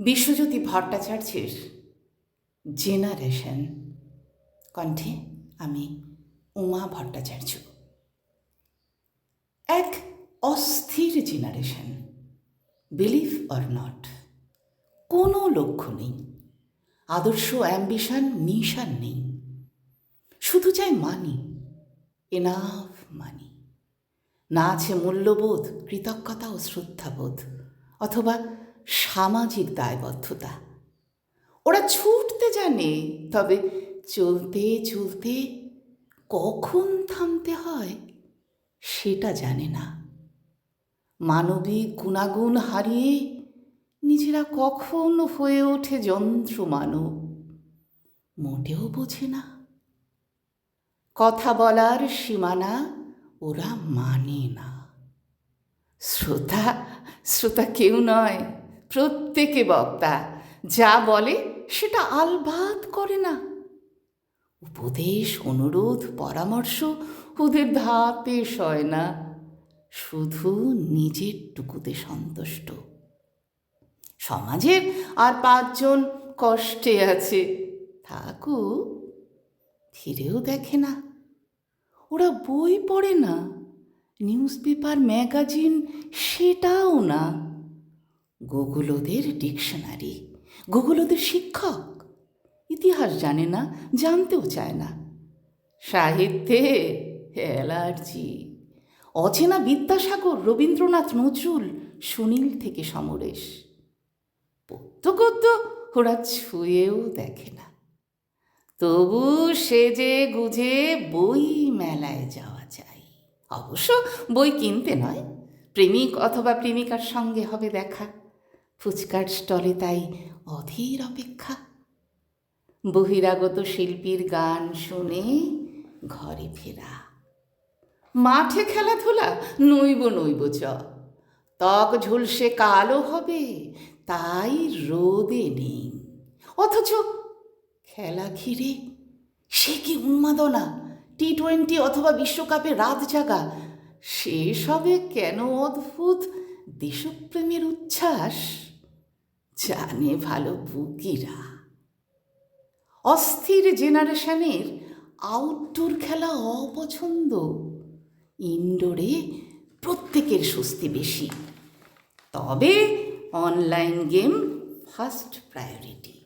বিশ্বজ্যোতি ভট্টাচার্যের জেনারেশন, কণ্ঠে আমি উমা ভট্টাচার্য। এক অস্থির জেনারেশন, বিলিভ অর নট। কোনো লক্ষ্য নেই, আদর্শ, অ্যাম্বিশন, মিশন নেই, শুধু চাই মানি, এনাফ মানি। না আছে মূল্যবোধ, কৃতজ্ঞতা ও শ্রদ্ধাবোধ, অথবা সামাজিক দায়বদ্ধতা। ওরা ছুটতে জানে, তবে চলতে চলতে কখন থামতে হয় সেটা জানে না। মানবিক গুণাগুণ হারিয়ে নিজেরা কখন হয়ে ওঠে যন্ত্রমানব মোটেও বোঝে না। কথা বলার সীমানা ওরা মানে না। শ্রোতা কেউ নয়, প্রত্যেকে বক্তা। যা বলে সেটা আলবাত করে না। উপদেশ, অনুরোধ, পরামর্শ ওদের ধাতে সয় না, শুধু নিজের টুকুতে সন্তুষ্ট। সমাজের আর 5 জন কষ্টে আছে, থাকুক, ফিরেও দেখে না। ওরা বই পড়ে না, নিউজ পেপার, ম্যাগাজিন সেটাও না। গুগল ওদের ডিকশনারি, গুগল ওদের শিক্ষক। ইতিহাস জানে না, জানতেও চায় না। সাহিত্যে অ্যালার্জি। অচেনা বিদ্যাসাগর, রবীন্দ্রনাথ, নজরুল, সুনীল থেকে সমরেশ পদ্য ওরা ছুঁয়েও দেখে না। তবু সেজে গুজে বই মেলায় যাওয়া চাই। অবশ্য বই কিনতে নয়, প্রেমিক অথবা প্রেমিকার সঙ্গে হবে দেখা। ফুচকার স্টলে তাই অধীর অপেক্ষা। বহিরাগত শিল্পীর গান শুনে ঘরে ফেরা। মাঠে খেলাধুলা নইব চ, ত্বক ঝুলসে কালো হবে, তাই রোদে নেই। অথচ খেলা ঘিরে সে কি উন্মাদনা! T20 অথবা বিশ্বকাপে রাত জাগা, সেসবে কেন অদ্ভুত দেশপ্রেমের উচ্ছ্বাস জানে ভালো বুকিরা। অস্থির জেনারেশনের আউটডোর খেলা অপছন্দ, ইনডোরে প্রত্যেকের স্বস্তি বেশি। তবে অনলাইন গেম ফার্স্ট প্রায়োরিটি।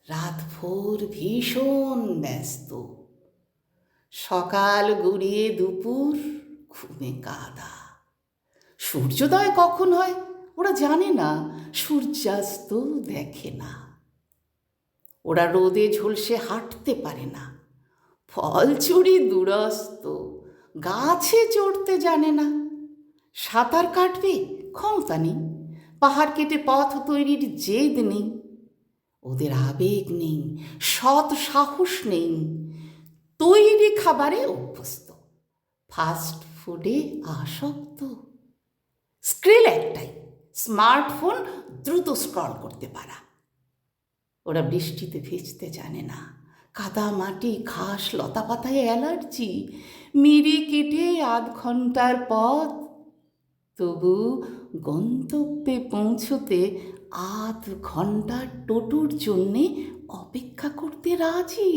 রাতভর ভীষণ ব্যস্ত, সকাল গড়িয়ে দুপুর ঘুমে কাদা। সূর্যোদয় কখন হয় ওরা জানে না, সূর্যাস্ত দেখে না। ওরা রোদে ঝলসে হাঁটতে পারে না, ফল চুরি দুরস্ত, গাছে চড়তে জানে না। সাঁতার কাটবে ক্ষমতা নেই, পাহাড় কেটে পথ তৈরির জেদ নেই। ওদের আবেগ নেই, সৎ সাহস নেই। তৈরি খাবারে অভ্যস্ত, ফাস্ট ফুডে আসক্ত। স্ক্রিল একটাই, স্মার্টফোন দ্রুত স্ক্রল করতে পারা। ওরা বৃষ্টিতে ভিজতে জানে না, কাদা, মাটি, ঘাস, লতা পাতায় অ্যালার্জি। মিরি কেটে 1/2 ঘন্টার পথ, তবু গন্তব্যে পৌঁছতে 1/2 ঘন্টা টোটোর জন্যে অপেক্ষা করতে রাজি।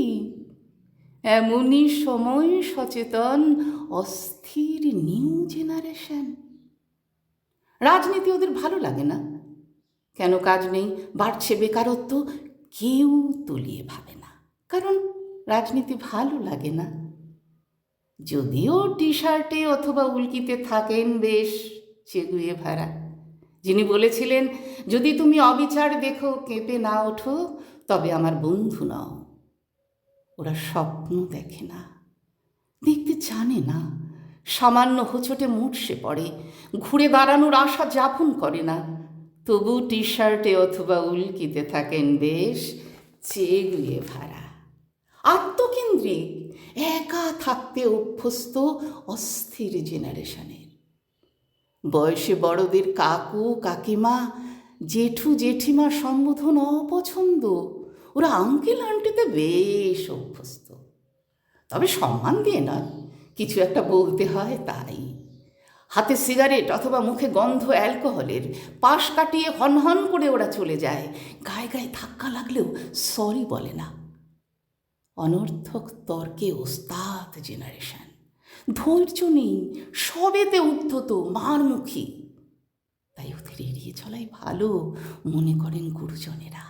এমনই সময় সচেতন অস্থির নিউ জেনারেশন। রাজনীতি ওদের ভালো লাগে না। কেন কাজ নেই, বাড়ছে বেকারত্ব, কেউ তলিয়ে ভাবে না, কারণ রাজনীতি ভালো লাগে না। যদিও টি-শার্টে অথবা উল্কিতে থাকেন বেশ চেগুয়ে ভরা, যিনি বলেছিলেন, যদি তুমি অবিচার দেখো কেঁপে না ওঠো, তবে আমার বন্ধু নও। ওরা স্বপ্ন দেখে না, দেখতে জানে না। সামান্য হোঁচটে মুটসে পড়ে, ঘুরে দাঁড়ানোর আশা যাপন করে না। তবু টি-শার্টে অথবা উল্কিতে থাকেন বেশ চেগুয়ে ভরা। আত্মকেন্দ্রিক, একা থাকতে অভ্যস্ত অস্থির জেনারেশনের। বয়সে বড়দের কাকু, কাকিমা, জেঠু, জেঠিমা সম্বোধন অপছন্দ। ওরা আঙ্কেল আন্টিতে বেশ অভ্যস্ত, তবে সম্মান দিয়ে নয়, কিছু একটা বলতে হয় তাই। হাতে সিগারেট অথবা মুখে গন্ধ অ্যালকোহলের, পাশ কাটিয়ে হনহন করে ওরা চলে যায়। গায়ে গায়ে ধাক্কা লাগলেও সরি বলে না। অনর্থক তর্কে ওস্তাদ জেনারেশন। ধৈর্য নেই, সবেতে উদ্ধত, মারমুখী। তাই ওদের এড়িয়ে চলাই ভালো মনে করেন গুরুজনেরা।